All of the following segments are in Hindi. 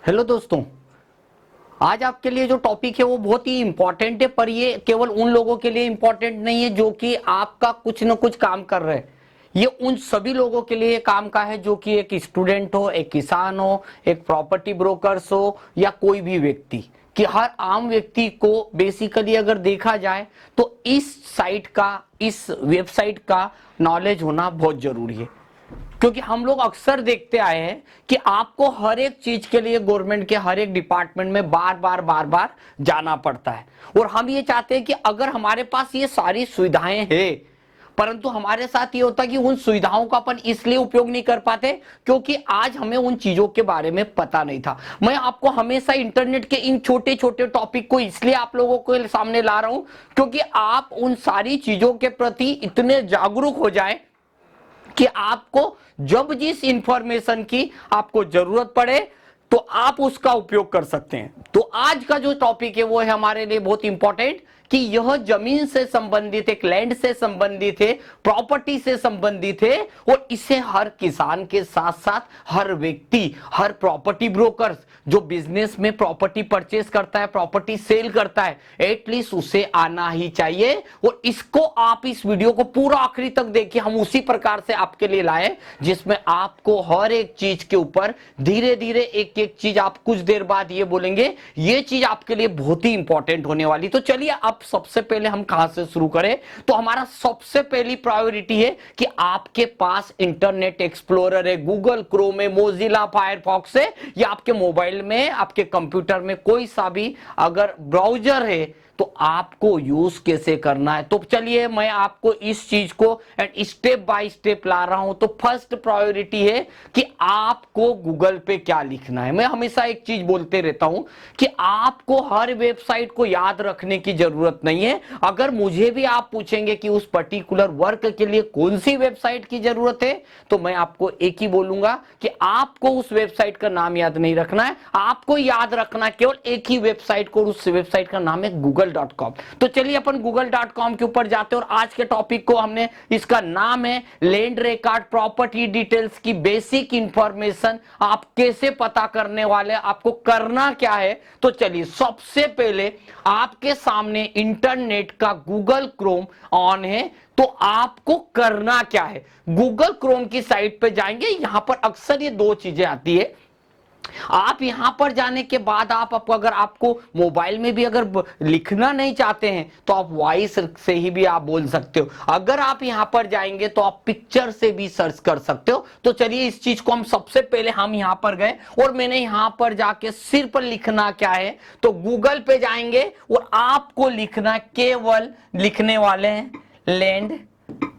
हेलो दोस्तों, आज आपके लिए जो टॉपिक है वो बहुत ही इंपॉर्टेंट है, पर ये केवल उन लोगों के लिए इंपॉर्टेंट नहीं है जो कि आपका कुछ न कुछ काम कर रहे हैं। ये उन सभी लोगों के लिए काम का है जो कि एक स्टूडेंट हो, एक किसान हो, एक प्रॉपर्टी ब्रोकर्स हो या कोई भी व्यक्ति, कि हर आम व्यक्ति को बेसिकली अगर देखा जाए तो इस साइट का, इस वेबसाइट का नॉलेज होना बहुत जरूरी है। क्योंकि हम लोग अक्सर देखते आए हैं कि आपको हर एक चीज के लिए गवर्नमेंट के हर एक डिपार्टमेंट में बार बार जाना पड़ता है, और हम ये चाहते हैं कि अगर हमारे पास ये सारी सुविधाएं हैं, परंतु हमारे साथ ये होता है कि उन सुविधाओं का अपन इसलिए उपयोग नहीं कर पाते क्योंकि आज हमें उन चीजों के बारे में पता नहीं था। मैं आपको हमेशा इंटरनेट के इन छोटे छोटे टॉपिक को इसलिए आप लोगों के सामने ला रहा हूं क्योंकि आप उन सारी चीजों के प्रति इतने जागरूक हो जाए कि आपको जब जिस इंफॉर्मेशन की आपको जरूरत पड़े तो आप उसका उपयोग कर सकते हैं। तो आज का जो टॉपिक है वो है हमारे लिए बहुत इंपॉर्टेंट कि यह जमीन से संबंधित, एक लैंड से संबंधित है, प्रॉपर्टी से संबंधित है, और इसे हर किसान के साथ साथ हर व्यक्ति, हर प्रॉपर्टी ब्रोकर जो बिजनेस में प्रॉपर्टी परचेस करता है, प्रॉपर्टी सेल करता है, एटलीस्ट उसे आना ही चाहिए। और इसको आप इस वीडियो को पूरा आखिरी तक देखिए, हम उसी प्रकार से आपके लिए लाए जिसमें आपको हर एक चीज के ऊपर धीरे धीरे एक एक चीज आप कुछ देर बाद ये बोलेंगे ये चीज आपके लिए बहुत ही इंपॉर्टेंट होने वाली। तो चलिए अब सबसे पहले हम कहां से शुरू करें, तो हमारा सबसे पहली प्रायोरिटी है कि आपके पास इंटरनेट एक्सप्लोरर है, गूगल क्रोम है, मोजिला फायरफॉक्स है, या आपके मोबाइल में, आपके कंप्यूटर में कोई सा भी अगर ब्राउजर है तो आपको यूज कैसे करना है। तो चलिए मैं आपको इस चीज को स्टेप बाय स्टेप ला रहा हूं। तो फर्स्ट प्रायोरिटी है कि आपको गूगल पे क्या लिखना है। मैं हमेशा एक चीज बोलते रहता हूं कि आपको हर वेबसाइट को याद रखने की जरूरत नहीं है। अगर मुझे भी आप पूछेंगे कि उस पर्टिकुलर वर्क के लिए कौन सी वेबसाइट की जरूरत है, तो मैं आपको एक ही बोलूंगा कि आपको उस वेबसाइट का नाम याद नहीं रखना है, आपको याद रखना केवल एक ही वेबसाइट को, उस वेबसाइट का नाम है google.com। तो चलिए अपन google.com के ऊपर जाते हैं, और आज के टॉपिक को हमने, इसका नाम है लैंड रिकॉर्ड प्रॉपर्टी डिटेल्स की बेसिक इंफॉर्मेशन। आप कैसे पता करने वाले, आपको करना क्या है। तो चलिए सबसे पहले आपके सामने इंटरनेट का गूगल क्रोम ऑन है, तो आपको करना क्या है, गूगल क्रोम की साइट पे जाएंगे। यहां पर अक्सर ये दो चीजें आती है। आप यहां पर जाने के बाद आप अगर आपको मोबाइल में भी अगर लिखना नहीं चाहते हैं तो आप वॉइस से ही भी आप बोल सकते हो। अगर आप यहां पर जाएंगे तो आप पिक्चर से भी सर्च कर सकते हो। तो चलिए इस चीज को हम सबसे पहले हम यहां पर गए और मैंने यहां पर जाके सिर्फ लिखना क्या है, तो गूगल पे जाएंगे और आपको लिखना, केवल लिखने वाले हैं लैंड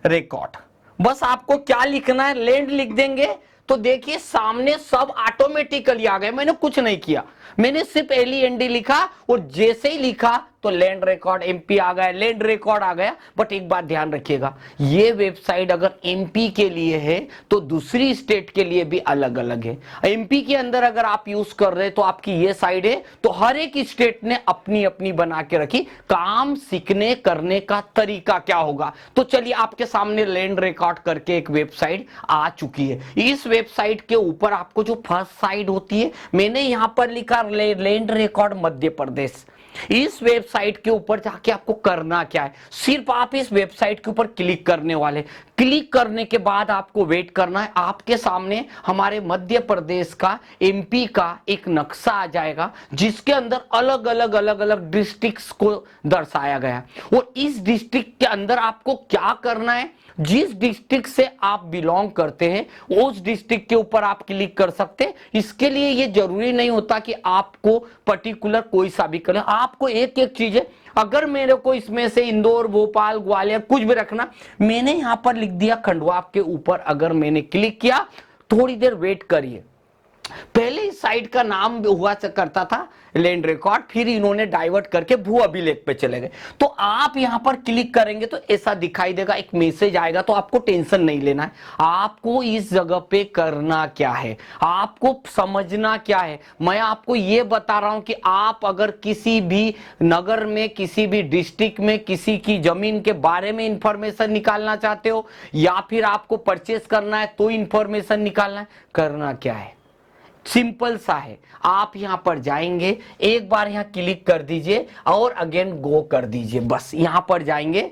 रिकॉर्ड। बस आपको क्या लिखना है, लैंड लिख देंगे तो देखिए सामने सब ऑटोमेटिकली आ गए। मैंने कुछ नहीं किया, मैंने सिर्फ LEND लिखा और जैसे ही लिखा तो लैंड रिकॉर्ड MP आ गया, लैंड रिकॉर्ड आ गया। बट एक बात ध्यान रखिएगा, ये वेबसाइट अगर MP के लिए है तो दूसरी स्टेट के लिए भी अलग अलग है। MP के अंदर अगर आप यूज कर रहे हैं तो आपकी ये साइड है, तो हर एक स्टेट ने अपनी अपनी बना के रखी। काम सीखने करने का तरीका क्या होगा, तो चलिए आपके सामने लैंड रिकॉर्ड करके एक वेबसाइट आ चुकी है। इस वेबसाइट के ऊपर आपको जो फर्स्ट साइड होती है, मैंने यहां पर लिखा लैंड रिकॉर्ड मध्य प्रदेश। इस वेबसाइट के ऊपर जाके आपको करना क्या है, सिर्फ आप इस वेबसाइट के ऊपर क्लिक करने वाले। क्लिक करने के बाद आपको वेट करना है, आपके सामने हमारे मध्य प्रदेश का, MP का एक नक्शा आ जाएगा जिसके अंदर अलग अलग डिस्ट्रिक्ट्स को दर्शाया गया। और इस डिस्ट्रिक्ट के अंदर आपको क्या करना है, जिस डिस्ट्रिक्ट से आप बिलोंग करते हैं उस डिस्ट्रिक्ट के ऊपर आप क्लिक कर सकते हैं। इसके लिए ये जरूरी नहीं होता कि आपको पर्टिकुलर कोई सा भी करें, आपको एक एक चीज है। अगर मेरे को इसमें से इंदौर, भोपाल, ग्वालियर कुछ भी रखना, मैंने यहां पर लिख दिया खंडवा के ऊपर। अगर मैंने क्लिक किया, थोड़ी देर वेट करिए, पहले इस साइट का नाम हुआ करता था लैंड रिकॉर्ड, फिर इन्होंने डाइवर्ट करके भू अभिलेख पे चले गए। तो आप यहां पर क्लिक करेंगे तो ऐसा दिखाई देगा, एक मैसेज आएगा। तो आपको टेंशन नहीं लेना है, आपको इस जगह पे करना क्या है, आपको समझना क्या है। मैं आपको ये बता रहा हूं कि आप अगर किसी भी नगर में, किसी भी डिस्ट्रिक्ट में किसी की जमीन के बारे में इंफॉर्मेशन निकालना चाहते हो, या फिर आपको परचेस करना है तो इंफॉर्मेशन निकालना है, करना क्या है, सिंपल सा है। आप यहां पर जाएंगे, एक बार यहां क्लिक कर दीजिए और अगेन गो कर दीजिए। बस यहां पर जाएंगे,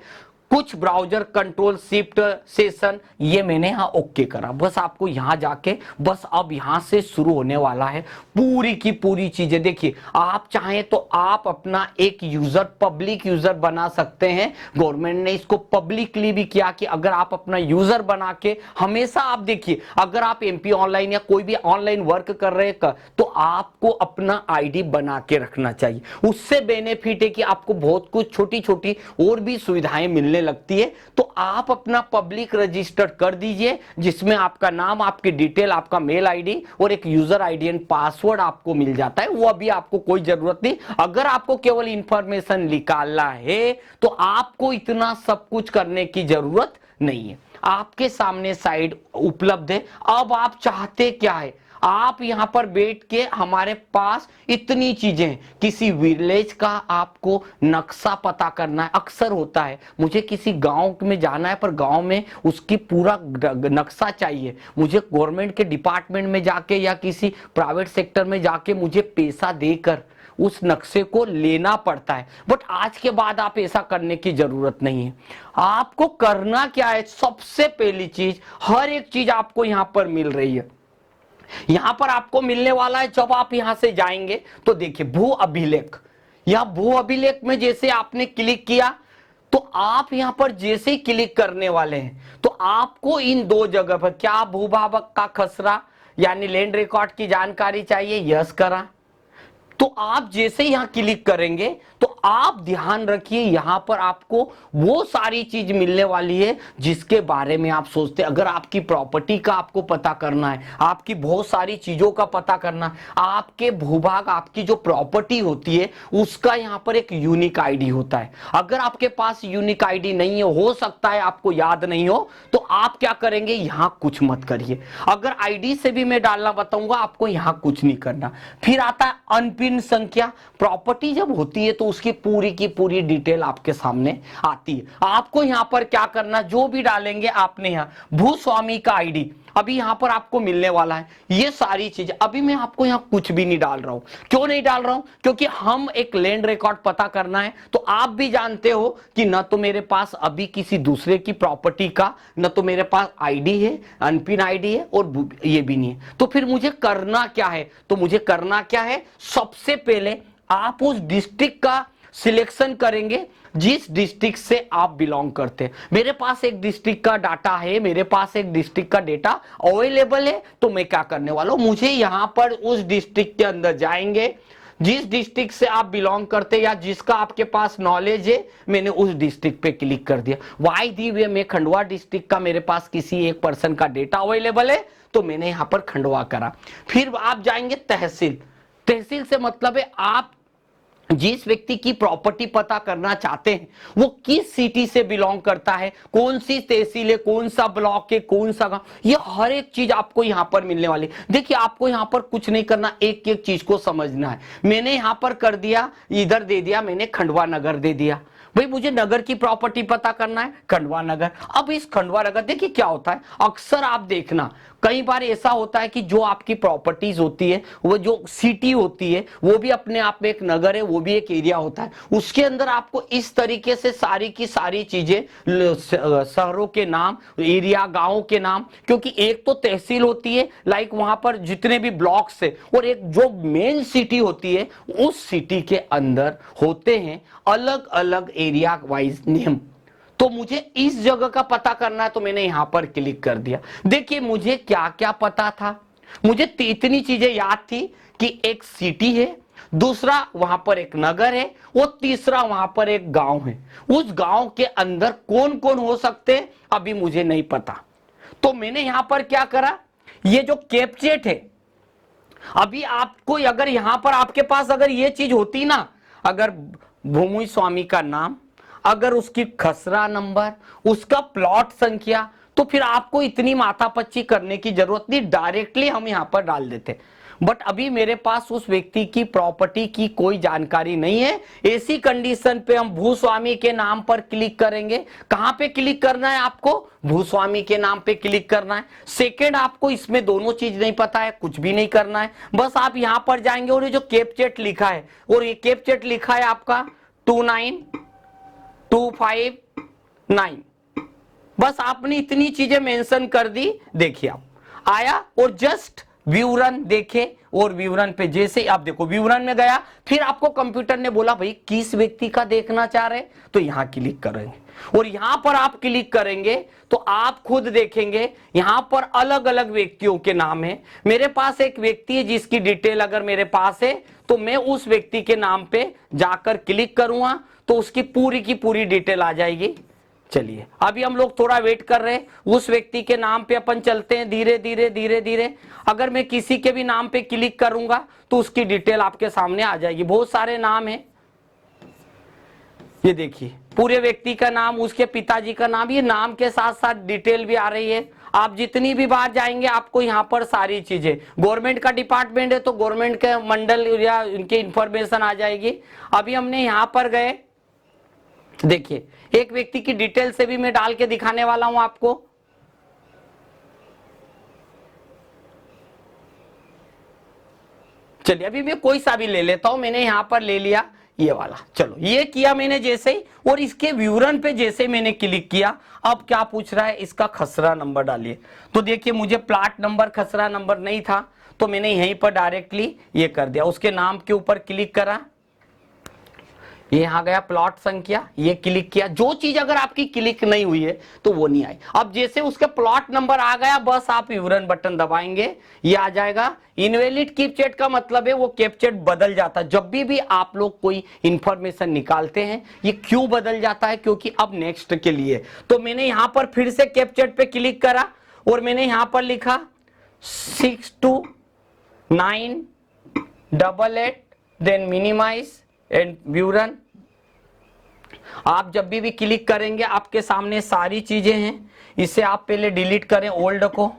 कुछ ब्राउजर कंट्रोल शिफ्ट सेशन, ये मैंने यहां ओके करा। बस आपको यहां जाके बस अब यहां से शुरू होने वाला है पूरी की पूरी चीजें। देखिए, आप चाहें तो आप अपना एक यूजर, पब्लिक यूजर बना सकते हैं। गवर्नमेंट ने इसको पब्लिकली भी किया कि अगर आप अपना यूजर बना के हमेशा, आप देखिए, अगर आप एमपी ऑनलाइन या कोई भी ऑनलाइन वर्क कर रहे हैं तो आपको अपना आईडी बना के रखना चाहिए। उससे बेनिफिट है कि आपको बहुत कुछ छोटी छोटी और भी सुविधाएं मिलने लगती है। तो आप अपना पब्लिक रजिस्टर कर दीजिए, जिसमें आपका नाम, आपकी डिटेल, आपका मेल आईडी और एक यूजर आईडी एंड पासवर्ड आपको मिल जाता है। वो अभी आपको कोई जरूरत नहीं। अगर आपको केवल इंफॉर्मेशन निकालना है तो आपको इतना सब कुछ करने की जरूरत नहीं है। आपके सामने साइड उपलब्ध है। अब आप चाहते क्या है, आप यहां पर बैठ के, हमारे पास इतनी चीजें हैं। किसी विलेज का आपको नक्शा पता करना है, अक्सर होता है मुझे किसी गांव में जाना है पर गांव में उसकी पूरा नक्शा चाहिए, मुझे गवर्नमेंट के डिपार्टमेंट में जाके या किसी प्राइवेट सेक्टर में जाके मुझे पैसा देकर उस नक्शे को लेना पड़ता है। बट आज के बाद आप ऐसा करने की जरूरत नहीं है। आपको करना क्या है, सबसे पहली चीज, हर एक चीज आपको यहां पर मिल रही है। यहां पर आपको मिलने वाला है, जब आप यहां से जाएंगे तो देखिए भू अभिलेख, या भू अभिलेख में जैसे आपने क्लिक किया तो आप यहां पर जैसे ही क्लिक करने वाले हैं तो आपको इन दो जगह पर, क्या भूभाग का खसरा यानी लैंड रिकॉर्ड की जानकारी चाहिए, यस करा। तो आप जैसे यहां क्लिक करेंगे तो आप ध्यान रखिए, यहां पर आपको वो सारी चीज मिलने वाली है जिसके बारे में आप सोचते हैं। अगर आपकी प्रॉपर्टी का आपको पता करना है, आपकी बहुत सारी चीजों का पता करना है, आपके भूभाग, आपकी जो प्रॉपर्टी होती है उसका यहां पर एक यूनिक आईडी होता है। अगर आपके पास यूनिक आईडी नहीं है, हो सकता है आपको याद नहीं हो, तो आप क्या करेंगे, यहां कुछ मत करिए। अगर आईडी से भी मैं डालना बताऊंगा, आपको यहां कुछ नहीं करना। फिर आता है अनपिन संख्या। प्रॉपर्टी जब होती है तो उसकी पूरी की पूरी डिटेल आपके सामने आती है। आपको यहां पर क्या करना, जो भी डालेंगे आपने, यहां भूस्वामी का आईडी अभी यहां पर आपको मिलने वाला है। ये सारी चीज अभी मैं आपको यहां कुछ भी नहीं डाल रहा हूं। क्यों नहीं डाल रहा हूं, क्योंकि हम एक लैंड रिकॉर्ड पता करना है। तो आप भी जानते हो कि न तो मेरे पास अभी किसी दूसरे की प्रॉपर्टी का, न तो मेरे पास आईडी है, अनपिन आईडी है, और ये भी नहीं है। तो फिर मुझे करना क्या है, तो मुझे करना क्या है, सबसे पहले आप उस डिस्ट्रिक्ट का सिलेक्शन करेंगे जिस डिस्ट्रिक्ट से आप बिलोंग करते हैं। मेरे पास एक डिस्ट्रिक्ट का डाटा है, मेरे पास एक डिस्ट्रिक्ट का डेटा अवेलेबल है। तो मैं क्या करने वाला हूं, मुझे यहां पर उस डिस्ट्रिक्ट के अंदर जाएंगे जिस डिस्ट्रिक्ट से आप बिलोंग करते या जिसका आपके पास नॉलेज है। मैंने उस डिस्ट्रिक्ट पे क्लिक कर दिया। वाई दी वे में खंडवा डिस्ट्रिक्ट का मेरे पास किसी एक पर्सन का डेटा अवेलेबल है, तो मैंने यहां पर खंडवा करा। फिर आप जाएंगे तहसील। तहसील से मतलब है आप जिस व्यक्ति की प्रॉपर्टी पता करना चाहते हैं वो किस सिटी से बिलोंग करता है, कौन सी तहसील है, कौन सा ब्लॉक है, कौन सा गांव, ये हर एक चीज आपको यहां पर मिलने वाली। देखिए, आपको यहां पर कुछ नहीं करना, एक एक चीज को समझना है। मैंने यहां पर कर दिया, इधर दे दिया, मैंने खंडवा नगर दे दिया। भाई मुझे नगर की प्रॉपर्टी पता करना है, खंडवा नगर। अब इस खंडवा नगर, देखिए क्या होता है, अक्सर आप देखना कई बार ऐसा होता है कि जो आपकी प्रॉपर्टीज होती है, वो जो सिटी होती है वो भी अपने आप में एक नगर है, वो भी एक एरिया होता है। उसके अंदर आपको इस तरीके से सारी की सारी चीजें, शहरों के नाम, एरिया, गांवों के नाम, क्योंकि एक तो तहसील होती है, लाइक वहां पर जितने भी ब्लॉक्स है, और एक जो मेन सिटी होती है, उस सिटी के अंदर होते हैं अलग अलग एरिया वाइज नेम। तो मुझे इस जगह का पता करना है, तो मैंने यहां पर क्लिक कर दिया। देखिए मुझे क्या क्या पता था, मुझे इतनी चीजें याद थी कि एक सिटी है, दूसरा वहां पर एक नगर है, और तीसरा वहां पर एक गांव है। उस गांव के अंदर कौन कौन हो सकते हैं अभी मुझे नहीं पता। तो मैंने यहां पर क्या करा, ये जो कैप्चेट है, अभी आपको अगर यहां पर आपके पास अगर ये चीज होती ना, अगर भूमि स्वामी का नाम, अगर उसकी खसरा नंबर, उसका प्लॉट संख्या, तो फिर आपको इतनी माथापच्ची करने की जरूरत नहीं, डायरेक्टली हम यहां पर डाल देते। बट अभी मेरे पास उस व्यक्ति की प्रॉपर्टी की कोई जानकारी नहीं है। ऐसी कंडीशन पे हम भूस्वामी के नाम पर क्लिक करेंगे। कहां पे क्लिक करना है आपको? भूस्वामी के नाम पे क्लिक करना है। सेकंड, आपको इसमें दोनों चीज नहीं पता है, कुछ भी नहीं करना है, बस आप यहां पर जाएंगे और ये जो कैपचेट लिखा है, और ये कैपचेट लिखा है आपका 29259, बस आपने इतनी चीजें मेंशन कर दी। देखिए आप आया और जस्ट विवरण देखे, और विवरण पे जैसे आप देखो विवरण में गया, फिर आपको कंप्यूटर ने बोला भाई किस व्यक्ति का देखना चाह रहे, तो यहां क्लिक करेंगे और यहां पर आप क्लिक करेंगे तो आप खुद देखेंगे यहां पर अलग अलग व्यक्तियों के नाम है। मेरे पास एक व्यक्ति है जिसकी डिटेल अगर मेरे पास है तो मैं उस व्यक्ति के नाम पे जाकर क्लिक करूंगा तो उसकी पूरी की पूरी डिटेल आ जाएगी। चलिए अभी हम लोग थोड़ा वेट कर रहे हैं, उस व्यक्ति के नाम पे अपन चलते हैं धीरे धीरे धीरे धीरे। अगर मैं किसी के भी नाम पे क्लिक करूंगा तो उसकी डिटेल आपके सामने आ जाएगी। बहुत सारे नाम हैं, ये देखिए पूरे व्यक्ति का नाम, उसके पिताजी का नाम, ये नाम के साथ साथ डिटेल भी आ रही है। आप जितनी भी बार जाएंगे आपको यहाँ पर सारी चीजें, गवर्नमेंट का डिपार्टमेंट है तो गवर्नमेंट के मंडल या उनके इंफॉर्मेशन आ जाएगी। अभी हमने यहाँ पर गए, देखिए एक व्यक्ति की डिटेल से भी मैं डाल के दिखाने वाला हूं आपको। चलिए अभी मैं कोई सा भी ले लेता हूं, मैंने यहां पर ले लिया ये वाला। चलो ये किया मैंने जैसे ही, और इसके विवरण पे जैसे मैंने क्लिक किया, अब क्या पूछ रहा है, इसका खसरा नंबर डालिए। तो देखिए मुझे प्लाट नंबर खसरा नंबर नहीं था तो मैंने यहीं पर डायरेक्टली ये कर दिया। उसके नाम के ऊपर क्लिक करा, ये आ गया प्लॉट संख्या, ये क्लिक किया। जो चीज अगर आपकी क्लिक नहीं हुई है तो वो नहीं आई। अब जैसे उसके प्लॉट नंबर आ गया, बस आप विवरण बटन दबाएंगे, ये आ जाएगा। इनवैलिड कैपचेट का मतलब है वो कैपचेट बदल जाता है। जब भी आप लोग कोई इंफॉर्मेशन निकालते हैं ये क्यों बदल जाता है, क्योंकि अब नेक्स्ट के लिए। तो मैंने यहां पर फिर से कैपचेट पे क्लिक करा और मैंने यहां पर लिखा 629888, देन मिनिमाइज एंड विवरण। आप जब भी क्लिक करेंगे आपके सामने सारी चीजें हैं। इसे आप पहले डिलीट करें, ओल्ड को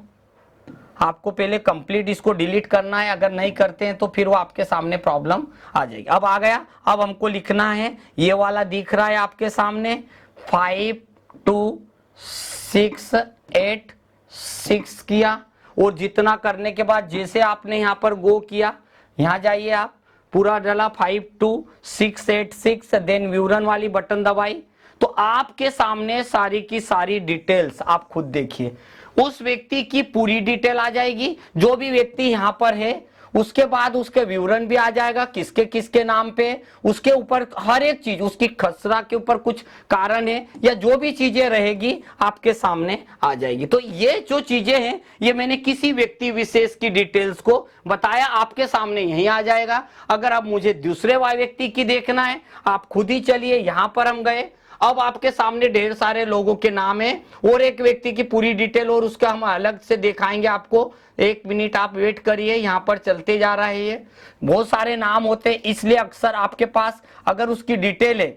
आपको पहले कंप्लीट इसको डिलीट करना है। अगर नहीं करते हैं तो फिर वो आपके सामने प्रॉब्लम आ जाएगी। अब आ गया, अब हमको लिखना है ये वाला दिख रहा है आपके सामने 52686 किया, और जितना करने के बाद जैसे आपने यहाँ पर गो किया, यहाँ जाइए आप, पूरा डाला 52686, देन विवरण वाली बटन दबाई तो आपके सामने सारी की सारी डिटेल्स आप खुद देखिए, उस व्यक्ति की पूरी डिटेल आ जाएगी। जो भी व्यक्ति यहां पर है उसके बाद उसके विवरण भी आ जाएगा, किसके किसके नाम पे, उसके ऊपर हर एक चीज, उसकी खसरा के ऊपर कुछ कारण है या जो भी चीजें रहेगी आपके सामने आ जाएगी। तो ये जो चीजें हैं ये मैंने किसी व्यक्ति विशेष की डिटेल्स को बताया, आपके सामने यही आ जाएगा। अगर आप मुझे दूसरे व्यक्ति की देखना है आप खुद ही चलिए, यहां पर हम गए, अब आपके सामने ढेर सारे लोगों के नाम है और एक व्यक्ति की पूरी डिटेल, और उसका हम अलग से दिखाएंगे आपको। 1 मिनट आप वेट करिए, यहाँ पर चलते जा रहा है। ये बहुत सारे नाम होते हैं, इसलिए अक्सर आपके पास अगर उसकी डिटेल है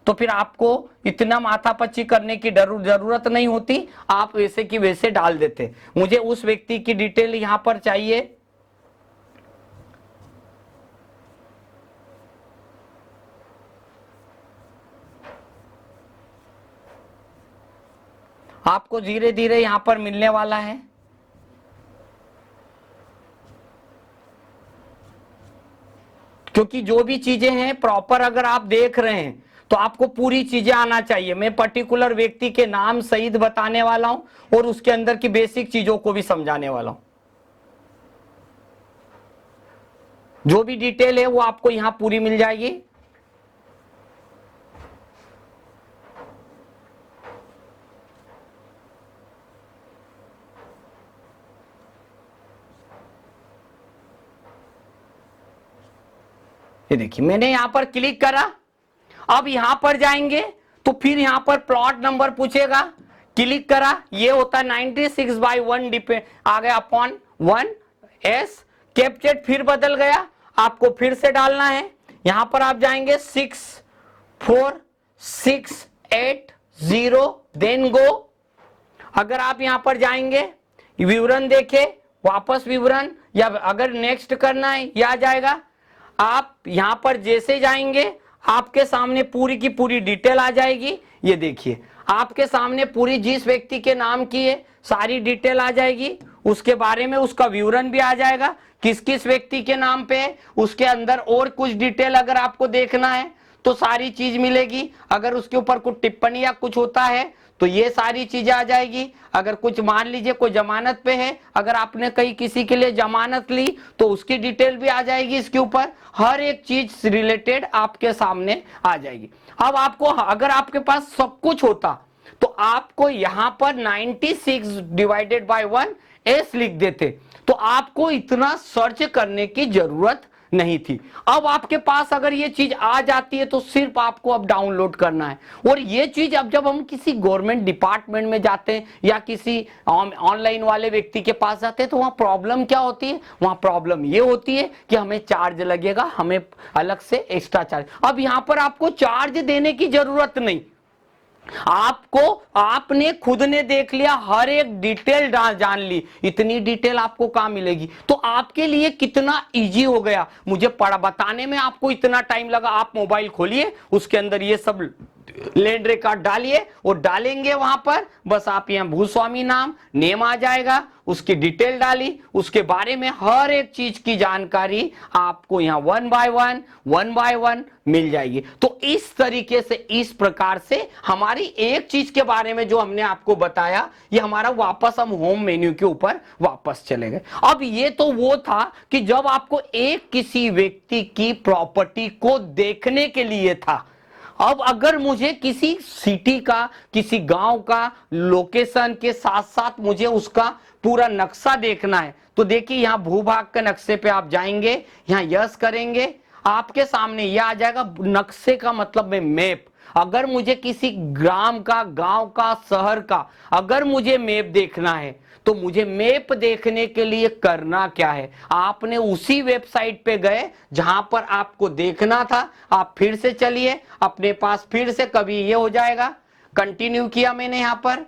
तो फिर आपको इतना माथापच्ची करने की जरूरत नहीं होती, आप वैसे की वैसे डाल देते। मुझे उस व्यक्ति की डिटेल यहाँ पर चाहिए, आपको धीरे धीरे यहां पर मिलने वाला है। क्योंकि जो भी चीजें हैं प्रॉपर अगर आप देख रहे हैं तो आपको पूरी चीजें आना चाहिए। मैं पर्टिकुलर व्यक्ति के नाम सहित बताने वाला हूं और उसके अंदर की बेसिक चीजों को भी समझाने वाला हूं। जो भी डिटेल है वो आपको यहां पूरी मिल जाएगी। ये देखिए मैंने यहां पर क्लिक करा, अब यहां पर जाएंगे तो फिर यहां पर प्लॉट नंबर पूछेगा, क्लिक करा, ये होता है 96/1 डिपेंड आ गया अपॉन 1s। कैपचेट फिर बदल गया, आपको फिर से डालना है। यहां पर आप जाएंगे 64680, देन गो। अगर आप यहां पर जाएंगे विवरण देखे वापस विवरण, या अगर नेक्स्ट करना है ये आ जाएगा। आप यहां पर जैसे जाएंगे आपके सामने पूरी की पूरी डिटेल आ जाएगी। ये देखिए आपके सामने पूरी जिस व्यक्ति के नाम की है सारी डिटेल आ जाएगी, उसके बारे में उसका विवरण भी आ जाएगा, किस किस व्यक्ति के नाम पे है, उसके अंदर और कुछ डिटेल अगर आपको देखना है तो सारी चीज मिलेगी। अगर उसके ऊपर कुछ टिप्पणी या कुछ होता है तो ये सारी चीजें आ जाएगी। अगर कुछ मान लीजिए कोई जमानत पे है, अगर आपने कहीं किसी के लिए जमानत ली तो उसकी डिटेल भी आ जाएगी। इसके ऊपर हर एक चीज रिलेटेड आपके सामने आ जाएगी। अब आपको अगर आपके पास सब कुछ होता तो आपको यहां पर 96 डिवाइडेड बाय 1 एस लिख देते, तो आपको इतना सर्च करने की जरूरत नहीं थी। अब आपके पास अगर ये चीज आ जाती है तो सिर्फ आपको अब डाउनलोड करना है। और ये चीज अब जब हम किसी गवर्नमेंट डिपार्टमेंट में जाते हैं या किसी ऑनलाइन वाले व्यक्ति के पास जाते हैं तो वहां प्रॉब्लम क्या होती है, वहां प्रॉब्लम ये होती है कि हमें चार्ज लगेगा, हमें अलग से एक्स्ट्रा चार्ज। अब यहां पर आपको चार्ज देने की जरूरत नहीं, आपने खुद ने देख लिया, हर एक डिटेल जान ली। इतनी डिटेल आपको कहां मिलेगी, तो आपके लिए कितना इजी हो गया। मुझे पढ़ा बताने में आपको इतना टाइम लगा, आप मोबाइल खोलिए उसके अंदर ये सब लैंड रिकॉर्ड डालिए और डालेंगे वहां पर, बस आप यहां भूस्वामी नाम नेम आ जाएगा, उसकी डिटेल डाली, उसके बारे में हर एक चीज की जानकारी आपको यहां वन बाय वन मिल जाएगी। तो इस तरीके से, इस प्रकार से हमारी एक चीज के बारे में जो हमने आपको बताया, ये हमारा वापस हम होम मेन्यू के ऊपर वापस चले गए। अब ये तो वो था कि जब आपको एक किसी व्यक्ति की प्रॉपर्टी को देखने के लिए था। अब अगर मुझे किसी सिटी का, किसी गांव का लोकेशन के साथ साथ मुझे उसका पूरा नक्शा देखना है, तो देखिए यहां भूभाग के नक्शे पे आप जाएंगे, यहां यस करेंगे, आपके सामने यह आ जाएगा। नक्शे का मतलब है मैप। अगर मुझे किसी ग्राम का, गांव का, शहर का अगर मुझे मैप देखना है तो मुझे मैप देखने के लिए करना क्या है, आपने उसी वेबसाइट पे गए जहां पर आपको देखना था। आप फिर से चलिए अपने पास, फिर से कभी ये हो जाएगा, कंटिन्यू किया मैंने, यहां पर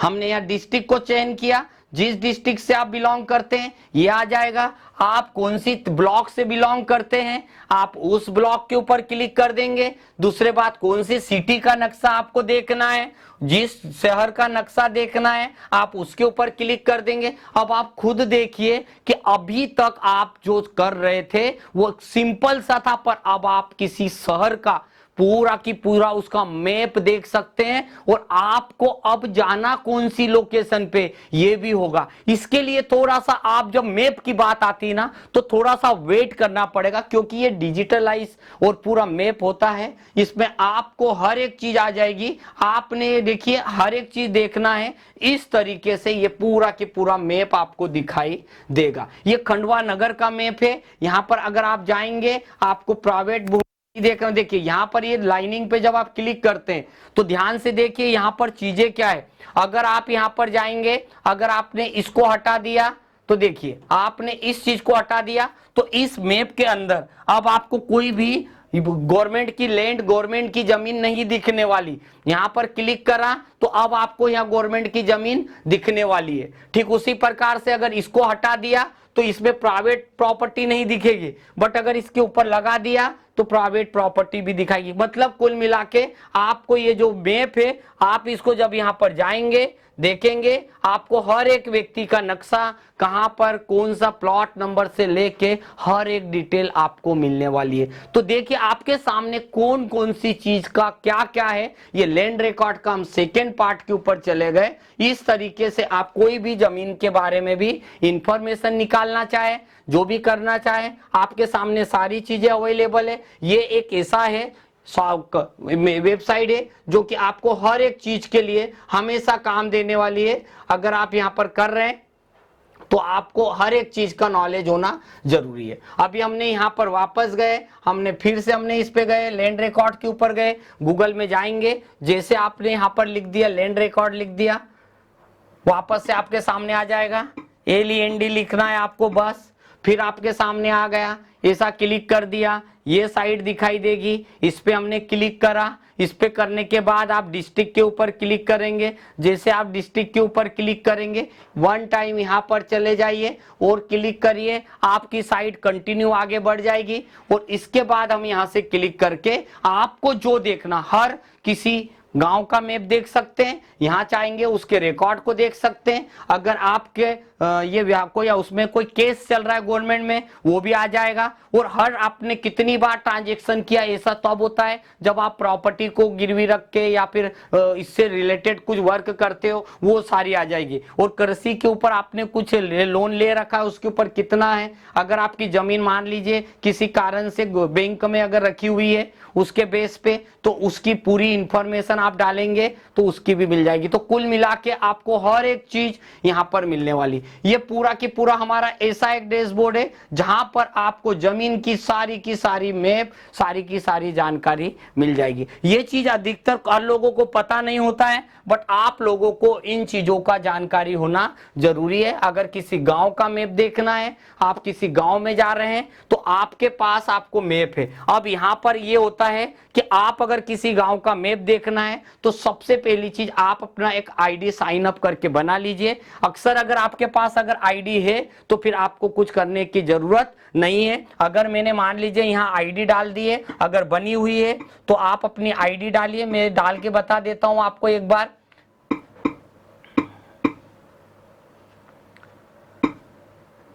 हमने यहां डिस्ट्रिक्ट को चयन किया, जिस डिस्ट्रिक्ट से आप बिलोंग करते हैं ये आ जाएगा। आप कौन सी ब्लॉक से बिलोंग करते हैं आप उस ब्लॉक के ऊपर क्लिक कर देंगे। दूसरे बात, कौन सी सिटी का नक्शा आपको देखना है, जिस शहर का नक्शा देखना है आप उसके ऊपर क्लिक कर देंगे। अब आप खुद देखिए कि अभी तक आप जो कर रहे थे वो सिंपल सा था, पर अब आप किसी शहर का पूरा की पूरा उसका मैप देख सकते हैं और आपको अब जाना कौन सी लोकेशन पे ये भी होगा। इसके लिए थोड़ा सा, आप जब मैप की बात आती है ना तो थोड़ा सा वेट करना पड़ेगा, क्योंकि ये डिजिटलाइज और पूरा मैप होता है, इसमें आपको हर एक चीज आ जाएगी। आपने देखिए हर एक चीज देखना है, इस तरीके से ये पूरा की पूरा मैप आपको दिखाई देगा। ये खंडवा नगर का मैप है। यहां पर अगर आप जाएंगे आपको प्राइवेट देखना, देखिए यहां पर ये लाइनिंग पे जब आप क्लिक करते हैं तो ध्यान से देखिए यहां पर चीजें क्या है। अगर आप यहां पर जाएंगे, अगर आपने इसको हटा दिया तो देखिए आपने इस चीज को हटा दिया तो इस मैप के अंदर अब आपको कोई भी गवर्नमेंट की लैंड, गवर्नमेंट की जमीन नहीं दिखने वाली। यहां पर क्लिक करा तो अब आपको यहां गवर्नमेंट की जमीन दिखने वाली है। ठीक उसी प्रकार से अगर इसको हटा दिया तो इसमें प्राइवेट प्रॉपर्टी नहीं दिखेगी, बट अगर इसके ऊपर लगा दिया तो प्राइवेट प्रॉपर्टी भी दिखाएगी। मतलब कुल मिला के आपको ये जो मैप है, आप इसको जब यहां पर जाएंगे देखेंगे आपको हर एक व्यक्ति का नक्शा, कहां पर कौन सा प्लॉट नंबर से लेके हर एक डिटेल आपको मिलने वाली है। तो देखिए आपके सामने कौन कौन सी चीज का क्या क्या है। ये लैंड रिकॉर्ड का हम सेकेंड पार्ट के ऊपर चले गए। इस तरीके से आप कोई भी जमीन के बारे में भी इंफॉर्मेशन निकालना चाहे, जो भी करना चाहे, आपके सामने सारी चीजें अवेलेबल है। ये एक ऐसा है वेबसाइट है जो कि आपको हर एक चीज के लिए हमेशा काम देने वाली है। अगर आप यहां पर कर रहे हैं तो आपको हर एक चीज का नॉलेज होना जरूरी है। अभी हमने यहां पर वापस गए, हमने फिर से हमने इस पे गए, लैंड रिकॉर्ड के ऊपर गए, गूगल में जाएंगे, जैसे आपने यहां पर लिख दिया लैंड रिकॉर्ड लिख दिया, वापस से आपके सामने आ जाएगा। LEND लिखना है आपको बस। फिर आपके सामने आ गया, ऐसा क्लिक कर दिया, ये साइड दिखाई देगी, इस पे हमने क्लिक करा। इस पे करने के बाद आप डिस्ट्रिक्ट के ऊपर क्लिक करेंगे। जैसे आप डिस्ट्रिक्ट के ऊपर क्लिक करेंगे, वन टाइम यहाँ पर चले जाइए और क्लिक करिए, आपकी साइट कंटिन्यू आगे बढ़ जाएगी। और इसके बाद हम यहाँ से क्लिक करके आपको जो देखना, हर किसी गांव का मैप देख सकते हैं, यहाँ चाहेंगे उसके रिकॉर्ड को देख सकते हैं। अगर आपके कोई उसमें कोई केस चल रहा है गवर्नमेंट में, वो भी आ जाएगा। और हर आपने कितनी बार ट्रांजैक्शन किया, ऐसा तब होता है जब आप प्रॉपर्टी को गिरवी रख के या फिर इससे रिलेटेड कुछ वर्क करते हो, वो सारी आ जाएगी। और कृषि के ऊपर आपने कुछ लोन ले रखा है, उसके ऊपर कितना है, अगर आपकी जमीन मान लीजिए किसी कारण से बैंक में अगर रखी हुई है उसके बेस पे, तो उसकी पूरी इंफॉर्मेशन आप डालेंगे तो उसकी भी मिल जाएगी। तो कुल मिला के आपको हर एक चीज यहाँ पर मिलने वाली। ये पूरा की पूरा हमारा ऐसा एक डैशबोर्ड है जहां पर आपको जमीन की सारी मैप, सारी की सारी जानकारी मिल जाएगी। ये चीज अधिकतर हर लोगों को पता नहीं होता है, बट आप लोगों को इन चीजों का जानकारी होना जरूरी है। अगर किसी गांव का मैप देखना है, आप किसी गांव में जा रहे हैं तो आपके पास आपको मैप है। अब यहाँ पर ये होता है कि आप अगर किसी गांव का मैप देखना है तो सबसे पहली चीज आप अपना एक आईडी साइन अप करके बना लीजिए। अक्सर अगर आपके पास अगर आईडी है तो फिर आपको कुछ करने की जरूरत नहीं है। अगर मैंने मान लीजिए यहाँ आईडी डाल दी है, अगर बनी हुई है तो आप अपनी आईडी डालिए। मैं डाल के बता देता हूं आपको एक बार।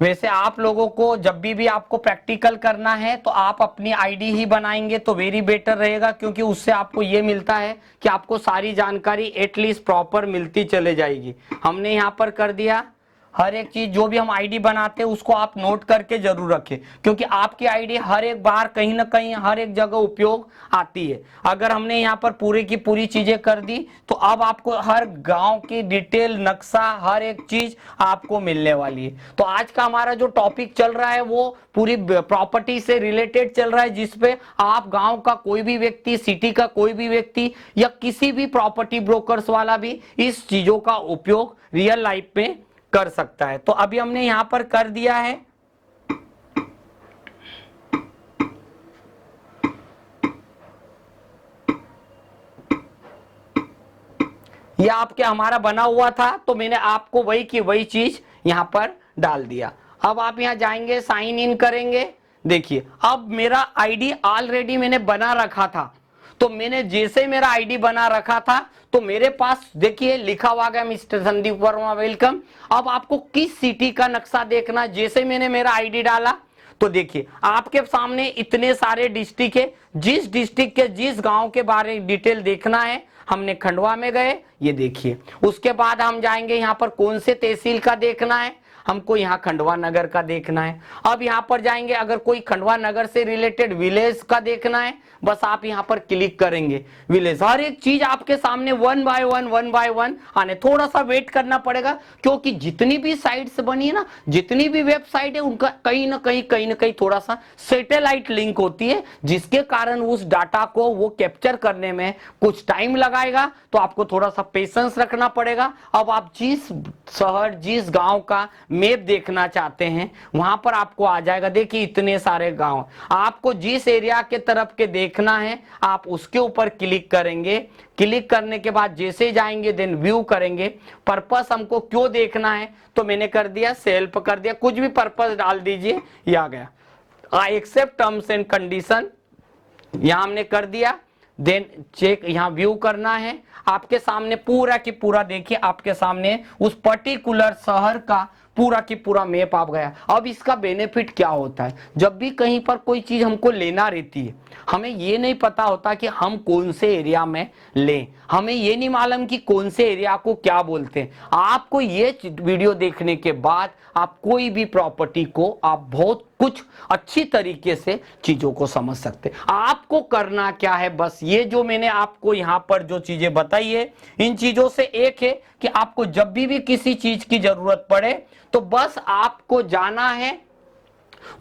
वैसे आप लोगों को जब भी आपको प्रैक्टिकल करना है तो आप अपनी आईडी ही बनाएंगे तो वेरी बेटर रहेगा, क्योंकि उससे आपको ये मिलता है कि आपको सारी जानकारी एटलीस्ट प्रॉपर मिलती चले जाएगी। हमने यहाँ पर कर दिया। हर एक चीज जो भी हम आईडी बनाते हैं उसको आप नोट करके जरूर रखें, क्योंकि आपकी आईडी हर एक बार कहीं ना कहीं हर एक जगह उपयोग आती है। अगर हमने यहाँ पर पूरी की पूरी चीजें कर दी तो अब आपको हर गांव की डिटेल, नक्शा, हर एक चीज आपको मिलने वाली है। तो आज का हमारा जो टॉपिक चल रहा है वो पूरी प्रॉपर्टी से रिलेटेड चल रहा है, जिसपे आप गांव का कोई भी व्यक्ति, सिटी का कोई भी व्यक्ति या किसी भी प्रॉपर्टी ब्रोकर्स वाला भी इस चीजों का उपयोग रियल लाइफ में कर सकता है। तो अभी हमने यहां पर कर दिया है। यह आपके हमारा बना हुआ था तो मैंने आपको वही की वही चीज यहां पर डाल दिया। अब आप यहां जाएंगे, साइन इन करेंगे। देखिए अब मेरा आईडी ऑलरेडी मैंने बना रखा था, तो मैंने जैसे मेरा आईडी बना रखा था तो मेरे पास देखिए लिखा हुआ गया मिस्टर संदीप वर्मा वेलकम। अब आपको किस सिटी का नक्शा देखना, जैसे मैंने मेरा आईडी डाला तो देखिए आपके सामने इतने सारे डिस्ट्रिक्ट है। जिस डिस्ट्रिक्ट के जिस गांव के बारे में डिटेल देखना है, हमने खंडवा में गए, ये देखिए। उसके बाद हम जाएंगे यहाँ पर कौन से तहसील का देखना है, हमको यहाँ खंडवा नगर का देखना है। अब यहाँ पर जाएंगे, अगर कोई खंडवा नगर से रिलेटेड विलेज का देखना है, बस आप यहाँ पर क्लिक करेंगे, विलेज। हर एक चीज आपके सामने वन बाय वन आने। थोड़ा सा वेट करना पड़ेगा, क्योंकि जितनी भी साइट्स बनी है ना, जितनी भी वेबसाइट है, उनका कहीं ना कहीं थोड़ा सा सैटेलाइट लिंक होती है, जिसके कारण उस डाटा को वो कैप्चर करने में कुछ टाइम लगाएगा। तो आपको थोड़ा सा पेशेंस रखना पड़ेगा। अब आप जिस शहर, जिस गांव का मैप देखना चाहते हैं वहां पर आपको आ जाएगा। देखिए इतने सारे गांव, आपको जिस एरिया के तरफ के देखना है आप उसके ऊपर क्लिक करेंगे। क्लिक करने के बाद जैसे जाएंगे देन व्यू करेंगे। पर्पस हमको क्यों देखना है तो मैंने कर दिया सेल्फ कर दिया, कुछ भी पर्पस डाल दीजिए, ये आ गया। I accept terms and condition, यहां हमने कर दिया। देन चेक, यहाँ व्यू करना है। आपके सामने पूरा की पूरा देखिए, आपके सामने उस पर्टिकुलर शहर का पूरा की पूरा मैप आ गया। अब इसका बेनिफिट क्या होता है, जब भी कहीं पर कोई चीज हमको लेना रहती है, हमें ये नहीं पता होता कि हम कौन से एरिया में लें, हमें ये नहीं मालूम कि कौन से एरिया को क्या बोलते हैं। आपको ये वीडियो देखने के बाद आप कोई भी प्रॉपर्टी को आप बहुत कुछ अच्छी तरीके से चीजों को समझ सकते। आपको करना क्या है, बस ये जो मैंने आपको यहाँ पर जो चीजें बताई है, इन चीजों से एक है कि आपको जब भी किसी चीज की जरूरत पड़े तो बस आपको जाना है,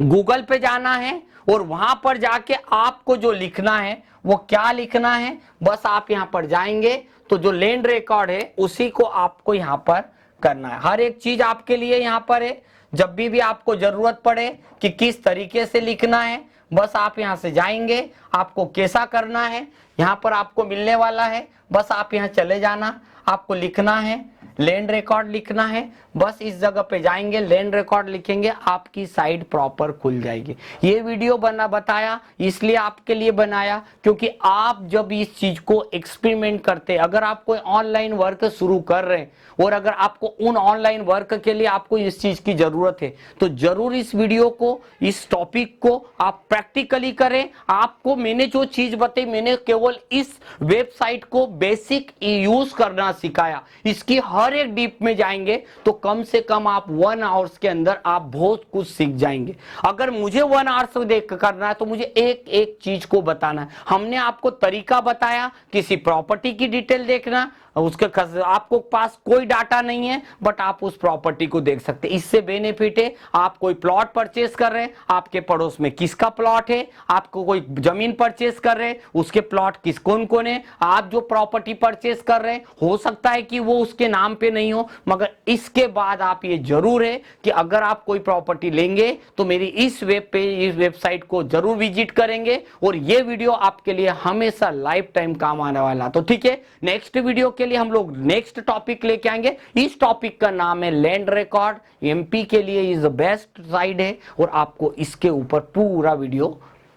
गूगल पे जाना है और वहां पर जाके आपको जो लिखना है वो क्या लिखना है, बस आप यहां पर जाएंगे तो जो लैंड रिकॉर्ड है उसी को आपको यहां पर करना है। हर एक चीज आपके लिए यहां पर है। जब भी आपको जरूरत पड़े कि किस तरीके से लिखना है, बस आप यहां से जाएंगे, आपको कैसा करना है यहां पर आपको मिलने वाला है। बस आप यहां चले जाना, आपको लिखना है लैंड रिकॉर्ड लिखना है, बस इस जगह पे जाएंगे, लैंड रिकॉर्ड लिखेंगे, आपकी साइट प्रॉपर खुल जाएगी। ये वीडियो बताया इसलिए आपके लिए बनाया क्योंकि आप जब इस चीज को एक्सपेरिमेंट करते, अगर आप कोई ऑनलाइन वर्क शुरू कर रहे हैं और अगर आपको उन ऑनलाइन वर्क के लिए आपको इस चीज की जरूरत है, तो जरूर इस वीडियो को, इस टॉपिक को आप प्रैक्टिकली करें। आपको मैंने जो चीज बताई, मैंने केवल इस वेबसाइट को बेसिक यूज करना सिखाया। इसकी हर एक डीप में जाएंगे तो कम से कम आप 1 आवर्स के अंदर आप बहुत कुछ सीख जाएंगे। अगर मुझे 1 आवर्स देख करना है तो मुझे एक एक चीज को बताना है। हमने आपको तरीका बताया, किसी प्रॉपर्टी की डिटेल देखना, उसके आपको पास कोई डाटा नहीं है बट आप उस प्रॉपर्टी को देख सकते हैं। इससे बेनिफिट है, आप कोई प्लॉट परचेस कर रहे हैं, आपके पड़ोस में किसका प्लॉट है, आपको कोई जमीन परचेस कर रहे हैं, उसके प्लॉट किस कौन कौन है, आप जो प्रॉपर्टी परचेस कर रहे हैं हो सकता है कि वो उसके नाम पे नहीं हो, मगर इसके बाद आप ये जरूर है कि अगर आप कोई प्रॉपर्टी लेंगे तो मेरी इस वेबसाइट को जरूर विजिट करेंगे और ये वीडियो आपके लिए हमेशा लाइफ टाइम काम आने वाला। तो ठीक है, नेक्स्ट वीडियो के लिए हम लोग नेक्स्ट टॉपिक लेके आएंगे। इस टॉपिक का नाम है लैंड रिकॉर्ड। एमपी के लिए इज द बेस्ट साइड है और आपको इसके ऊपर पूरा वीडियो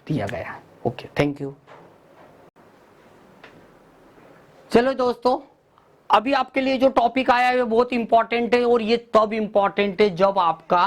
दिया गया है। Okay, thank you. चलो दोस्तों, अभी आपके लिए जो टॉपिक आया है वो बहुत इंपॉर्टेंट है और ये तब इंपॉर्टेंट है जब आपका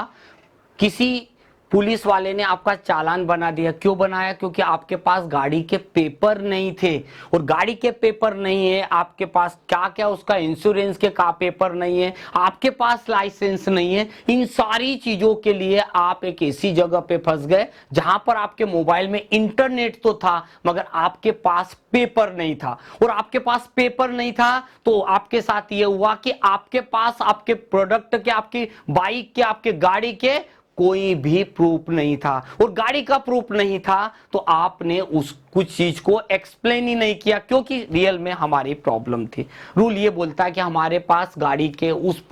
किसी पुलिस वाले ने आपका चालान बना दिया। क्यों बनाया? क्योंकि आपके पास गाड़ी के पेपर नहीं थे और गाड़ी के पेपर नहीं है, आपके पास क्या क्या उसका इंश्योरेंस के का पेपर नहीं है, आपके पास लाइसेंस नहीं है। इन सारी चीजों के लिए आप एक ऐसी जगह पे फंस गए जहां पर आपके मोबाइल में इंटरनेट तो था मगर आपके पास पेपर नहीं था। और आपके पास पेपर नहीं था तो आपके साथ ये हुआ कि आपके पास आपके प्रोडक्ट के, आपकी बाइक के, आपके गाड़ी के कोई भी प्रूफ नहीं था। और गाड़ी का प्रूफ नहीं था तो आपने उस कुछ चीज को एक्सप्लेन ही नहीं किया क्योंकि रियल में हमारी प्रॉब्लम थी। रूल ये बोलता है कि हमारे पास गाड़ी के उस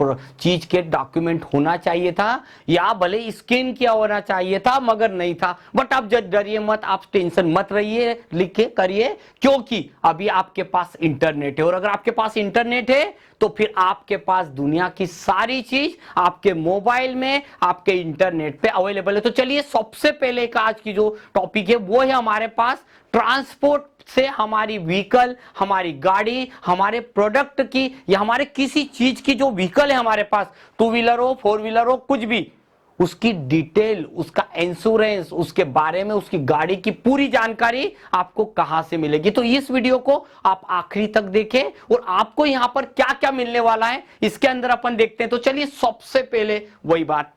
चीज के डॉक्यूमेंट होना चाहिए था या भले स्कैन किया होना चाहिए था मगर नहीं था। बट आप डरिए मत, आप टेंशन मत रहिए, लिखे करिए क्योंकि अभी आपके पास इंटरनेट है और अगर आपके पास इंटरनेट है तो फिर आपके पास दुनिया की सारी चीज आपके मोबाइल में, आपके इंटरनेट पे अवेलेबल है। तो चलिए, सबसे पहले का आज की जो टॉपिक है वो है हमारे पास ट्रांसपोर्ट से हमारी व्हीकल, हमारी गाड़ी, हमारे प्रोडक्ट की या हमारे किसी चीज की जो व्हीकल है हमारे पास, 2 व्हीलर हो, 4 व्हीलर हो, कुछ भी, उसकी डिटेल, उसका इंश्योरेंस, उसके बारे में, उसकी गाड़ी की पूरी जानकारी आपको कहां से मिलेगी। तो इस वीडियो को आप आखिरी तक देखें और आपको यहां पर क्या क्या मिलने वाला है इसके अंदर अपन देखते हैं। तो चलिए, सबसे पहले वही बात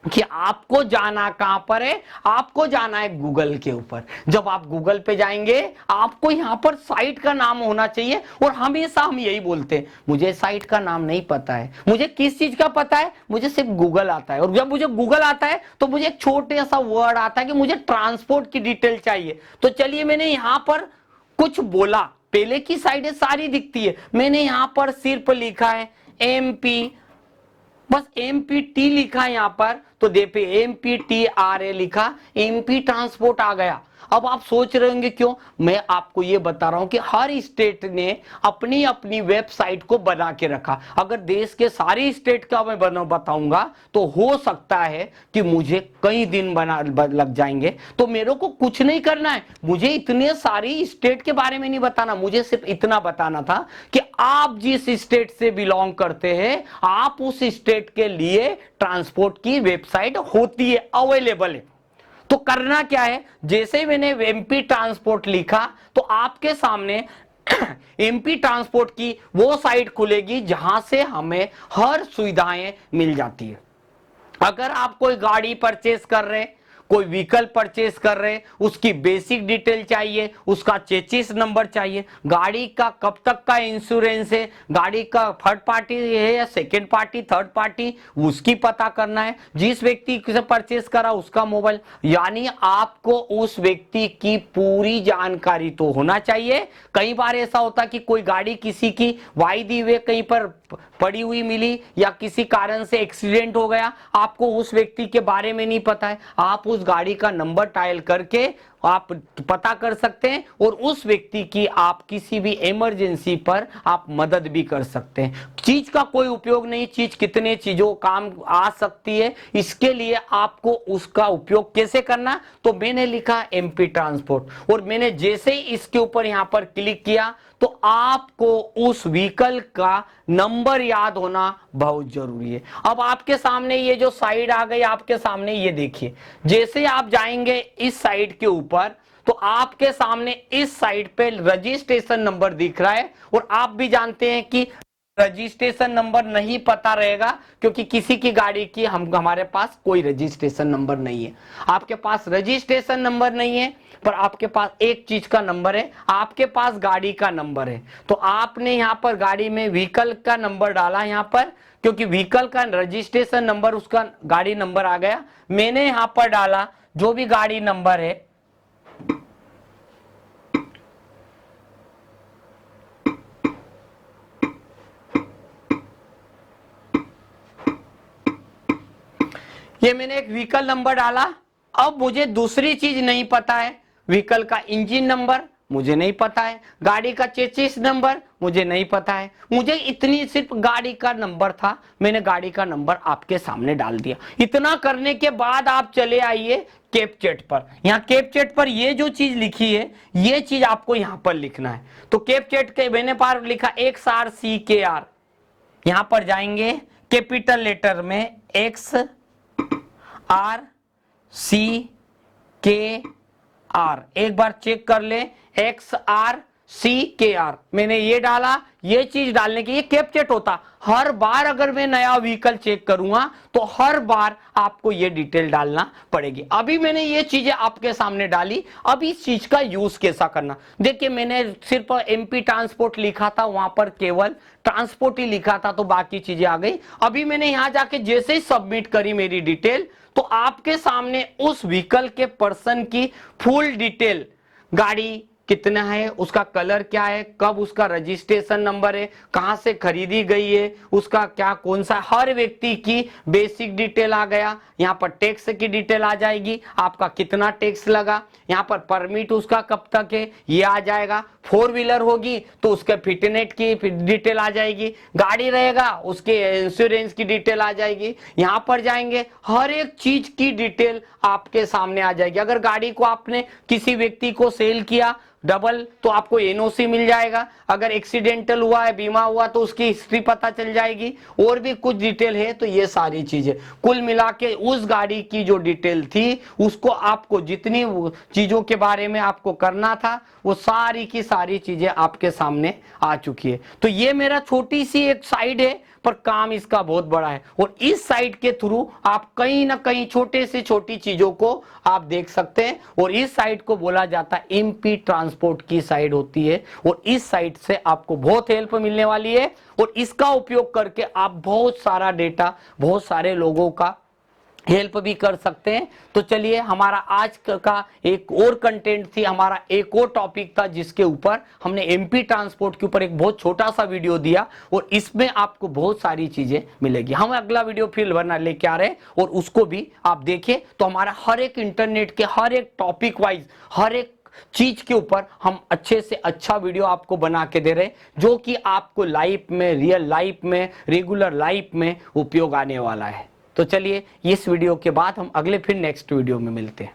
कि आपको जाना कहां पर है, आपको जाना है गूगल के ऊपर। जब आप गूगल पे जाएंगे आपको यहां पर साइट का नाम होना चाहिए और हमेशा हम यही बोलते हैं, मुझे साइट का नाम नहीं पता है, मुझे किस चीज का पता है, मुझे सिर्फ गूगल आता है। और जब मुझे गूगल आता है तो मुझे एक छोटे सा वर्ड आता है कि मुझे ट्रांसपोर्ट की डिटेल चाहिए। तो चलिए, मैंने यहां पर कुछ बोला, पहले की साइडें सारी दिखती है, मैंने यहां पर सिर्फ लिखा है एमपी, बस एमपीटी लिखा है यहां पर, तो देखिए एमपीटीआरए लिखा, एमपी ट्रांसपोर्ट आ गया। अब आप सोच रहे होंगे क्यों, मैं आपको यह बता रहा हूं कि हर स्टेट ने अपनी अपनी वेबसाइट को बना के रखा। अगर देश के सारी स्टेट का मैं बताऊंगा तो हो सकता है कि मुझे कई दिन लग जाएंगे। तो मेरे को कुछ नहीं करना है, मुझे इतने सारी स्टेट के बारे में नहीं बताना, मुझे सिर्फ इतना बताना था कि आप जिस स्टेट से बिलोंग करते हैं आप उस स्टेट के लिए ट्रांसपोर्ट की वेबसाइट होती है, अवेलेबल है। तो करना क्या है, जैसे ही मैंने एमपी ट्रांसपोर्ट लिखा तो आपके सामने एमपी ट्रांसपोर्ट की वो साइट खुलेगी जहां से हमें हर सुविधाएं मिल जाती है। अगर आप कोई गाड़ी परचेस कर रहे हैं, कोई व्हीकल परचेस कर रहे हैं, उसकी बेसिक डिटेल चाहिए, उसका चेसिस नंबर चाहिए, गाड़ी का कब तक का इंश्योरेंस है, गाड़ी का थर्ड पार्टी है या सेकेंड पार्टी, थर्ड पार्टी, उसकी पता करना है, जिस व्यक्ति से परचेस करा उसका मोबाइल, यानी आपको उस व्यक्ति की पूरी जानकारी तो होना चाहिए। कई बार ऐसा होता कि कोई गाड़ी किसी की वायदी हुए कहीं पर पड़ी हुई मिली या किसी कारण से एक्सीडेंट हो गया, आपको उस व्यक्ति के बारे में नहीं पता है, आप उस गाड़ी का नंबर डायल करके आप पता कर सकते हैं और उस व्यक्ति की आप किसी भी इमरजेंसी पर आप मदद भी कर सकते हैं। चीज का कोई उपयोग नहीं, चीज कितने चीजों काम आ सकती है, इसके लिए आपको उसका उपयोग कैसे करना, तो मैंने लिखा एमपी ट्रांसपोर्ट और मैंने जैसे ही इसके ऊपर यहां पर क्लिक किया तो आपको उस व्हीकल का नंबर याद होना बहुत जरूरी है। अब आपके सामने ये जो साइड आ गई, आपके सामने ये देखिए, जैसे आप जाएंगे इस साइड के ऊपर तो आपके सामने इस साइड पे रजिस्ट्रेशन नंबर दिख रहा है और आप भी जानते हैं कि रजिस्ट्रेशन नंबर नहीं पता रहेगा क्योंकि किसी की गाड़ी की हमारे पास कोई रजिस्ट्रेशन नंबर नहीं है। आपके पास रजिस्ट्रेशन नंबर नहीं है पर आपके पास एक चीज का नंबर है, आपके पास गाड़ी का नंबर है। तो आपने यहाँ पर गाड़ी में व्हीकल का नंबर डाला यहाँ पर, क्योंकि व्हीकल का रजिस्ट्रेशन नंबर उसका गाड़ी नंबर आ गया। मैंने यहाँ पर डाला जो भी गाड़ी नंबर है, ये मैंने एक व्हीकल नंबर डाला। अब मुझे दूसरी चीज नहीं पता है, व्हीकल का इंजन नंबर मुझे नहीं पता है, गाड़ी का चेसिस नंबर मुझे नहीं पता है, मुझे इतनी सिर्फ गाड़ी का नंबर था, मैंने गाड़ी का नंबर आपके सामने डाल दिया। इतना करने के बाद आप चले आइए कैपचैट पर। यहाँ कैपचैट पर ये जो चीज लिखी है ये चीज आपको यहाँ पर लिखना है। तो कैपचैट के मैंने पार लिखा XRCKR, यहाँ पर जाएंगे कैपिटल लेटर में XRCKR, एक बार चेक कर ले XRCKR, मैंने ये डाला। ये चीज डालने की ये कैपचैट होता, हर बार अगर मैं नया व्हीकल चेक करूंगा तो हर बार आपको ये डिटेल डालना पड़ेगी। अभी मैंने ये चीजें आपके सामने डाली, अब इस चीज का यूज कैसा करना। देखिए मैंने सिर्फ एमपी ट्रांसपोर्ट लिखा था, वहां पर केवल ट्रांसपोर्ट ही लिखा था तो बाकी चीजें आ गई। अभी मैंने यहां जाके जैसे ही सबमिट करी मेरी डिटेल तो आपके सामने उस व्हीकल के पर्सन की फुल डिटेल, गाड़ी कितना है, उसका कलर क्या है, कब उसका रजिस्ट्रेशन नंबर है, कहां से खरीदी गई है, उसका क्या कौन सा, हर व्यक्ति की बेसिक डिटेल आ गया। यहाँ पर टैक्स की डिटेल आ जाएगी, आपका कितना टैक्स लगा, यहाँ पर परमिट उसका कब तक है ये आ जाएगा, 4 व्हीलर होगी तो उसके फिटनेस की डिटेल आ जाएगी, गाड़ी रहेगा उसके इंश्योरेंस की डिटेल आ जाएगी। यहाँ पर जाएंगे हर एक चीज की डिटेल आपके सामने आ जाएगी। अगर गाड़ी को आपने किसी व्यक्ति को सेल किया डबल तो आपको एनओसी मिल जाएगा, अगर एक्सीडेंटल हुआ है, बीमा हुआ तो उसकी हिस्ट्री पता चल जाएगी, और भी कुछ डिटेल है। तो ये सारी चीजें कुल मिला के उस गाड़ी की जो डिटेल थी उसको आपको जितनी चीजों के बारे में आपको करना था वो सारी की सारी चीजें आपके सामने आ चुकी है। तो ये मेरा छोटी सी एक साइड है पर काम इसका बहुत बड़ा है, और इस साइट के थ्रू आप कहीं ना कहीं छोटे से छोटी चीजों को आप देख सकते हैं। और इस साइट को बोला जाता है एमपी ट्रांसपोर्ट की साइट होती है, और इस साइट से आपको बहुत हेल्प मिलने वाली है, और इसका उपयोग करके आप बहुत सारा डेटा, बहुत सारे लोगों का हेल्प भी कर सकते हैं। तो चलिए, हमारा आज का एक और कंटेंट थी, हमारा एक और टॉपिक था जिसके ऊपर हमने एमपी ट्रांसपोर्ट के ऊपर एक बहुत छोटा सा वीडियो दिया, और इसमें आपको बहुत सारी चीजें मिलेगी। हम अगला वीडियो फिर बना लेके आ रहे हैं और उसको भी आप देखिए। तो हमारा हर एक इंटरनेट के हर एक टॉपिक वाइज हर एक चीज के ऊपर हम अच्छे से अच्छा वीडियो आपको बना के दे रहे हैं, जो कि आपको लाइफ में, रियल लाइफ में, रेगुलर लाइफ में उपयोग आने वाला है। तो चलिए, इस वीडियो के बाद हम अगले फिर नेक्स्ट वीडियो में मिलते हैं।